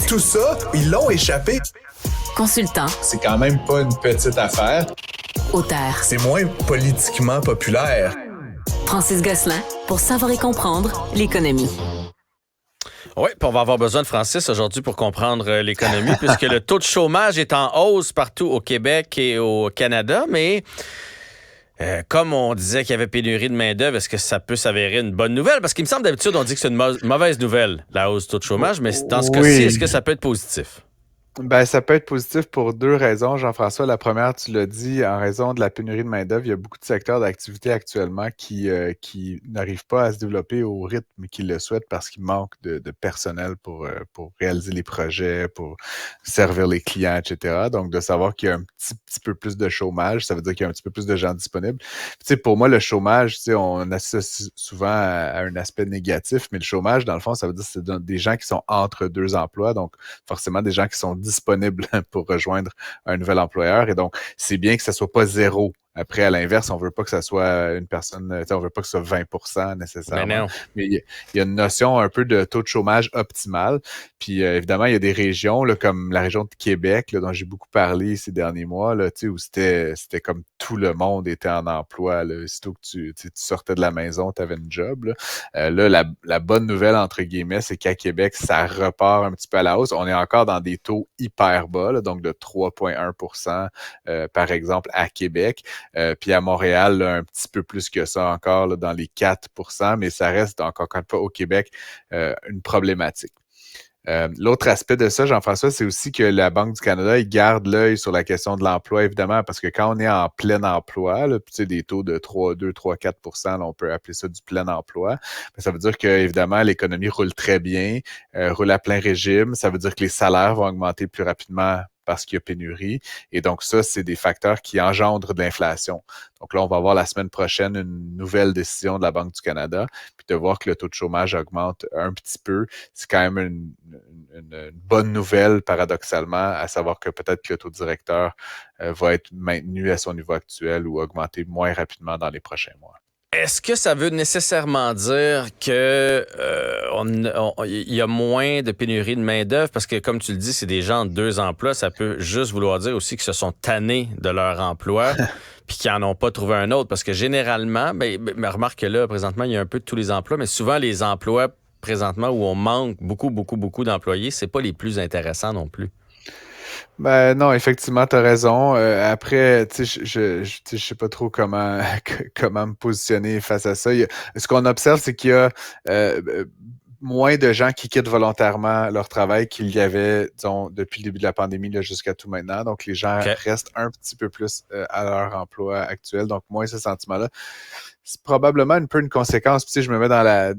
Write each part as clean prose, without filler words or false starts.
Tout ça, ils l'ont échappé. Consultant. C'est quand même pas une petite affaire. Auteur. C'est moins politiquement populaire. Francis Gosselin, pour savoir et comprendre l'économie. Oui, puis on va avoir besoin de Francis aujourd'hui pour comprendre l'économie, puisque le taux de chômage est en hausse partout au Québec et au Canada, mais comme on disait qu'il y avait pénurie de main-d'œuvre, est-ce que ça peut s'avérer une bonne nouvelle? Parce qu'il me semble d'habitude, on dit que c'est une mauvaise nouvelle, la hausse du taux de chômage, mais dans ce cas-ci, est-ce que ça peut être positif? Ben, ça peut être positif pour deux raisons, Jean-François. La première, tu l'as dit, en raison de la pénurie de main-d'œuvre, il y a beaucoup de secteurs d'activité actuellement qui n'arrivent pas à se développer au rythme qu'ils le souhaitent parce qu'il manque de personnel pour réaliser les projets, pour servir les clients, etc. Donc, de savoir qu'il y a un petit peu plus de chômage, ça veut dire qu'il y a un petit peu plus de gens disponibles. Tu sais, pour moi, le chômage, tu sais, on associe souvent à un aspect négatif, mais le chômage, dans le fond, ça veut dire que c'est des gens qui sont entre deux emplois, donc forcément des gens qui sont disponibles pour rejoindre un nouvel employeur. Et donc, c'est bien que ça soit pas zéro. Après, à l'inverse, on veut pas que ça soit une personne, on veut pas que ce soit 20% nécessairement. Mais non. Mais il y a une notion un peu de taux de chômage optimal. Puis évidemment, il y a des régions là, comme la région de Québec, là, dont j'ai beaucoup parlé ces derniers mois, là, où c'était comme tout le monde était en emploi. Là. Aussitôt que tu sortais de la maison, tu avais une job. Là, la bonne nouvelle, entre guillemets, c'est qu'à Québec, ça repart un petit peu à la hausse. On est encore dans des taux hyper bas, là, donc de 3,1% par exemple à Québec. Puis à Montréal, là, un petit peu plus que ça encore, là, dans les 4%, mais ça reste encore une fois au Québec une problématique. L'autre aspect de ça, Jean-François, c'est aussi que la Banque du Canada, il garde l'œil sur la question de l'emploi, évidemment, parce que quand on est en plein emploi, là, puis, tu sais, des taux de 2, 3, 4%, là, on peut appeler ça du plein emploi, mais ça veut dire que évidemment l'économie roule très bien, roule à plein régime, ça veut dire que les salaires vont augmenter plus rapidement parce qu'il y a pénurie. Et donc, ça, c'est des facteurs qui engendrent de l'inflation. Donc là, on va voir la semaine prochaine une nouvelle décision de la Banque du Canada. Puis de voir que le taux de chômage augmente un petit peu, c'est quand même une bonne nouvelle, paradoxalement, à savoir que peut-être que le taux directeur va être maintenu à son niveau actuel ou augmenter moins rapidement dans les prochains mois. Est-ce que ça veut nécessairement dire que il y a moins de pénurie de main-d'œuvre? Parce que, comme tu le dis, c'est des gens de deux emplois. Ça peut juste vouloir dire aussi qu'ils se sont tannés de leur emploi puis qu'ils n'en ont pas trouvé un autre. Parce que généralement, remarque que là, présentement, il y a un peu de tous les emplois, mais souvent, les emplois, présentement, où on manque beaucoup d'employés, c'est pas les plus intéressants non plus. Ben non, effectivement, tu as raison. Après, tu sais, je sais pas trop comment me positionner face à ça. Ce qu'on observe, c'est qu'il y a moins de gens qui quittent volontairement leur travail qu'il y avait, disons, depuis le début de la pandémie là, jusqu'à tout maintenant. Donc, les gens restent un petit peu plus à leur emploi actuel. Donc, moins ce sentiment-là. C'est probablement un peu une conséquence. Puis, tu sais, je me mets dans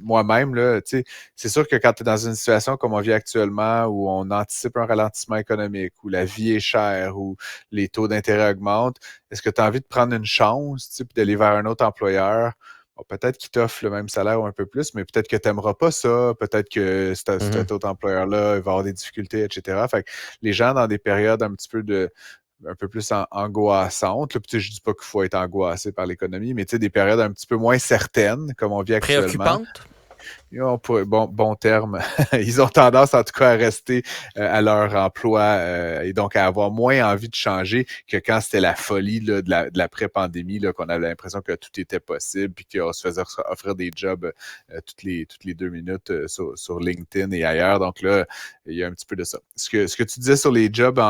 moi-même, là, tu sais, c'est sûr que quand tu es dans une situation comme on vit actuellement, où on anticipe un ralentissement économique, où la vie est chère, où les taux d'intérêt augmentent, est-ce que tu as envie de prendre une chance, tu sais, puis d'aller vers un autre employeur? Bon, peut-être qu'il t'offre le même salaire ou un peu plus, mais peut-être que tu n'aimeras pas ça. Peut-être que cet autre employeur-là, il va avoir des difficultés, etc. Fait que les gens, dans des périodes un petit peu un peu plus angoissantes. Là, je dis pas qu'il faut être angoissé par l'économie, mais des périodes un petit peu moins certaines, comme on vit actuellement. Préoccupante? Bon terme. Ils ont tendance, en tout cas, à rester à leur emploi et donc à avoir moins envie de changer que quand c'était la folie là, de la pré-pandémie, là, qu'on avait l'impression que tout était possible puis qu'on se faisait offrir des jobs toutes les 2 minutes sur LinkedIn et ailleurs. Donc là, il y a un petit peu de ça. Ce que tu disais sur les jobs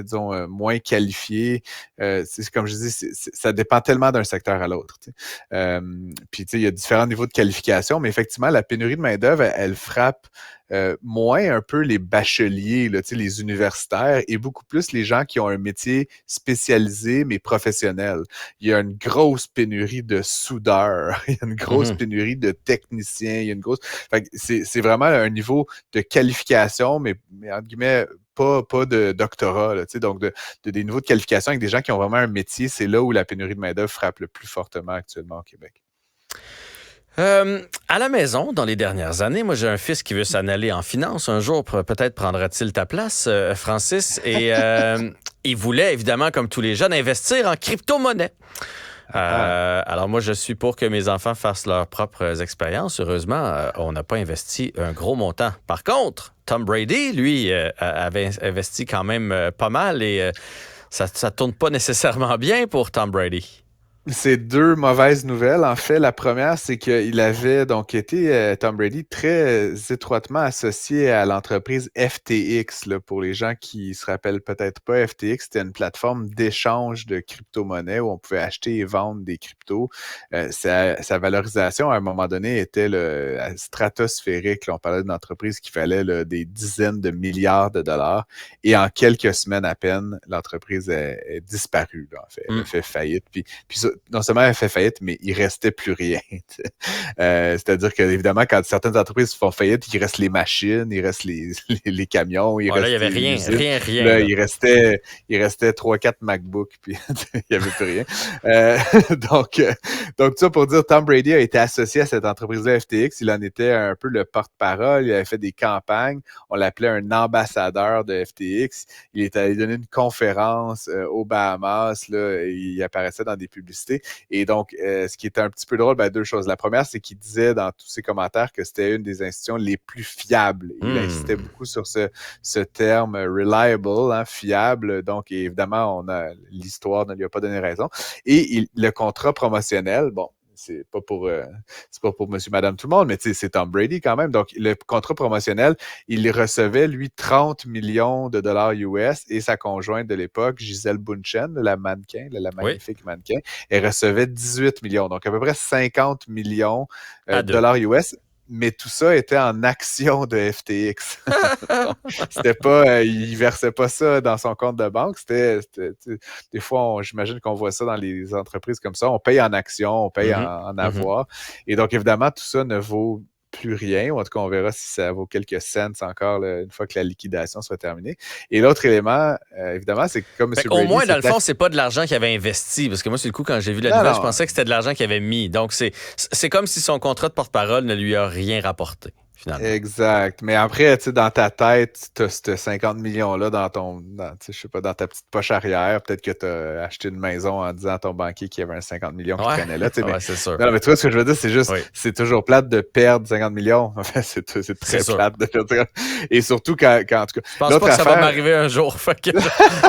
disons, moins qualifiés, c'est comme je dis, ça dépend tellement d'un secteur à l'autre. Puis il y a différents niveaux de qualification, mais effectivement, la pénurie de main-d'œuvre, elle frappe moins un peu les bacheliers, là, les universitaires, et beaucoup plus les gens qui ont un métier spécialisé mais professionnel. Il y a une grosse pénurie de soudeurs, il y a une grosse pénurie de techniciens, il y a une grosse. Fait que c'est vraiment un niveau de qualification, mais entre guillemets, pas de doctorat, là, donc des niveaux de qualification avec des gens qui ont vraiment un métier, c'est là où la pénurie de main-d'œuvre frappe le plus fortement actuellement au Québec. À la maison, dans les dernières années, moi j'ai un fils qui veut s'en aller en finance. Un jour, peut-être prendra-t-il ta place, Francis. Et il voulait, évidemment, comme tous les jeunes, investir en crypto-monnaie. Alors moi, je suis pour que mes enfants fassent leurs propres expériences. Heureusement, on n'a pas investi un gros montant. Par contre, Tom Brady, lui, avait investi quand même pas mal et ça tourne pas nécessairement bien pour Tom Brady. C'est deux mauvaises nouvelles. En fait, la première, c'est qu'il avait donc été, Tom Brady, très étroitement associé à l'entreprise FTX. Là, pour les gens qui se rappellent peut-être pas, FTX, c'était une plateforme d'échange de crypto-monnaies où on pouvait acheter et vendre des cryptos. Sa valorisation, à un moment donné, était stratosphérique. Là, on parlait d'une entreprise qui valait là, des dizaines de milliards de dollars. Et en quelques semaines à peine, l'entreprise est disparue. Là, en fait. Elle a fait faillite. Puis non seulement elle fait faillite, mais il restait plus rien. C'est-à-dire que évidemment, quand certaines entreprises font faillite, il reste les machines, il reste les camions, il reste là, il n'y avait rien, usines. rien. Là, Là. il restait 3-4 MacBooks, puis il n'y avait plus rien. Donc, tout ça pour dire, Tom Brady a été associé à cette entreprise-là, FTX. Il en était un peu le porte-parole. Il avait fait des campagnes. On l'appelait un ambassadeur de FTX. Il est allé donner une conférence aux Bahamas. Là, il apparaissait dans des publicités. Et donc, ce qui était un petit peu drôle, deux choses. La première, c'est qu'il disait dans tous ses commentaires que c'était une des institutions les plus fiables. Il insistait beaucoup sur ce terme reliable, hein, fiable. Donc, évidemment, l'histoire ne lui a pas donné raison. Et le contrat promotionnel, bon, c'est pas pour monsieur, madame, tout le monde, mais c'est Tom Brady quand même. Donc, le contrat promotionnel, il recevait, lui, 30 millions de dollars US et sa conjointe de l'époque, Gisèle Bündchen, la mannequin, la magnifique mannequin, elle recevait 18 millions. Donc, à peu près 50 millions de dollars US. Mais tout ça était en action de FTX. Donc, c'était pas, il versait pas ça dans son compte de banque. Des fois, j'imagine qu'on voit ça dans les entreprises comme ça. On paye en action, on paye en avoir. Et donc, évidemment, tout ça ne vaut plus rien, ou en tout cas, on verra si ça vaut quelques cents encore là, une fois que la liquidation sera terminée. Et l'autre élément, évidemment, c'est que comme M. Brady... Au moins, dans le fond, c'est pas de l'argent qu'il avait investi, parce que moi, sur le coup, quand j'ai vu la nouvelle, je pensais que c'était de l'argent qu'il avait mis. Donc, c'est comme si son contrat de porte-parole ne lui a rien rapporté. Finalement. Exact. Mais après, tu sais, dans ta tête, tu as ce 50 millions-là je sais pas, dans ta petite poche arrière. Peut-être que tu as acheté une maison en disant à ton banquier qu'il y avait un 50 millions qui traînait là. Ouais, c'est sûr. Non, mais tu vois, ce que je veux dire, c'est juste, c'est toujours plate de perdre 50 millions. En fait, c'est très plate de perdre. Et surtout en tout cas. Je pense pas que ça va m'arriver un jour.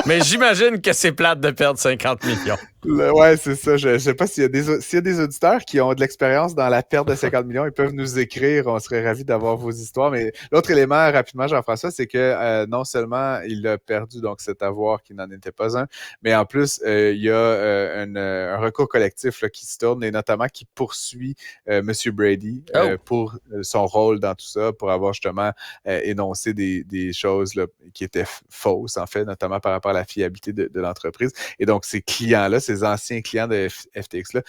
Mais j'imagine que c'est plate de perdre 50 millions. Ouais, c'est ça. Je sais pas s'il y a des auditeurs qui ont de l'expérience dans la perte de 50 millions, ils peuvent nous écrire. On serait ravis d'avoir vos histoires. Mais l'autre élément, rapidement, Jean-François, c'est que non seulement il a perdu donc cet avoir qui n'en était pas un, mais en plus, il y a un recours collectif là, qui se tourne et notamment qui poursuit M. Brady pour son rôle dans tout ça, pour avoir justement énoncé des choses là, qui étaient fausses, en fait, notamment par rapport à la fiabilité de l'entreprise. Et donc, ces clients-là, ces anciens clients de FTX-là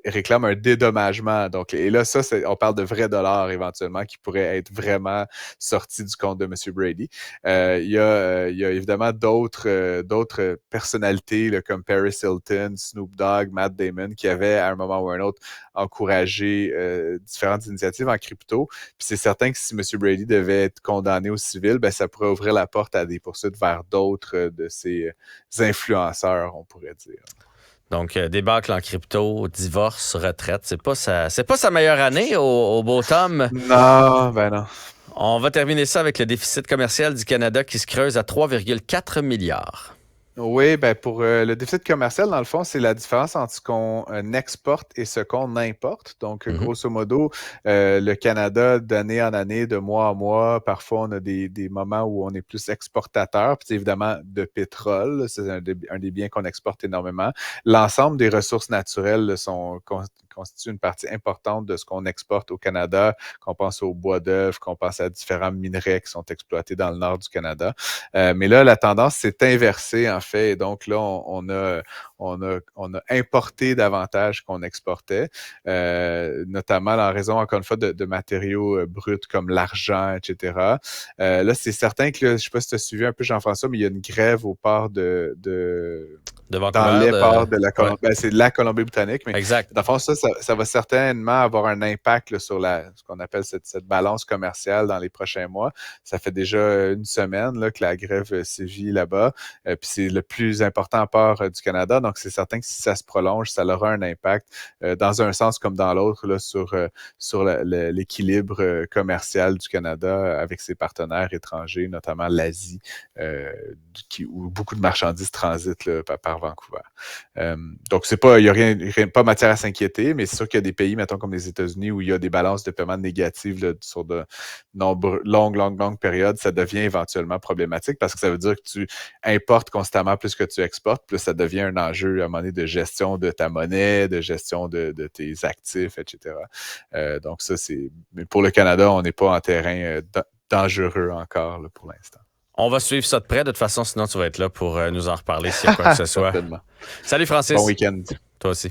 réclament un dédommagement. Donc, et là, on parle de vrais dollars éventuellement qui pourraient être vraiment sortis du compte de M. Brady. Il y a évidemment d'autres personnalités là, comme Paris Hilton, Snoop Dogg, Matt Damon qui avaient à un moment ou un autre encouragé différentes initiatives en crypto. Puis c'est certain que si M. Brady devait être condamné au civil, ça pourrait ouvrir la porte à des poursuites vers d'autres de ces influenceurs, on pourrait dire. Donc, débâcle en crypto, divorce, retraite, c'est pas sa meilleure année au beau Tom. Non. On va terminer ça avec le déficit commercial du Canada qui se creuse à 3,4 milliards. Oui, pour le déficit commercial, dans le fond, c'est la différence entre ce qu'on exporte et ce qu'on importe. Donc, grosso modo, le Canada, d'année en année, de mois en mois, parfois, on a des moments où on est plus exportateur. Puis, évidemment, de pétrole, c'est un des biens qu'on exporte énormément. L'ensemble des ressources naturelles constitue une partie importante de ce qu'on exporte au Canada, qu'on pense au bois d'œuvre, qu'on pense à différents minerais qui sont exploités dans le nord du Canada. Mais là, la tendance s'est inversée, en fait. Et donc là, on a importé davantage qu'on exportait, notamment en raison, encore une fois, de matériaux bruts comme l'argent, etc. Là, c'est certain que, là, je ne sais pas si tu as suivi un peu, Jean-François, mais il y a une grève au port de Vancouver, dans les ports de la Colombie. C'est de la Colombie-Britannique. Mais exact. Dans le fond, ça, ça va certainement avoir un impact là, sur ce qu'on appelle cette balance commerciale dans les prochains mois. Ça fait déjà une semaine là, que la grève sévit là-bas. Puis c'est le plus important port du Canada. Donc, c'est certain que si ça se prolonge, ça aura un impact dans un sens comme dans l'autre là, sur l'équilibre commercial du Canada avec ses partenaires étrangers, notamment l'Asie, où beaucoup de marchandises transitent là, par Vancouver. Donc, il n'y a pas matière à s'inquiéter, mais c'est sûr qu'il y a des pays, mettons, comme les États-Unis, où il y a des balances de paiement négatives là, sur de longues périodes, ça devient éventuellement problématique parce que ça veut dire que tu importes constamment plus que tu exportes, puis là, ça devient un enjeu à un moment donné de gestion de ta monnaie, de gestion de tes actifs, etc. Donc, ça, mais pour le Canada, on n'est pas en terrain dangereux encore là, pour l'instant. On va suivre ça de près. De toute façon, sinon, tu vas être là pour nous en reparler s'il y a quoi que ce soit. Certainement. Salut, Francis. Bon week-end. Toi aussi.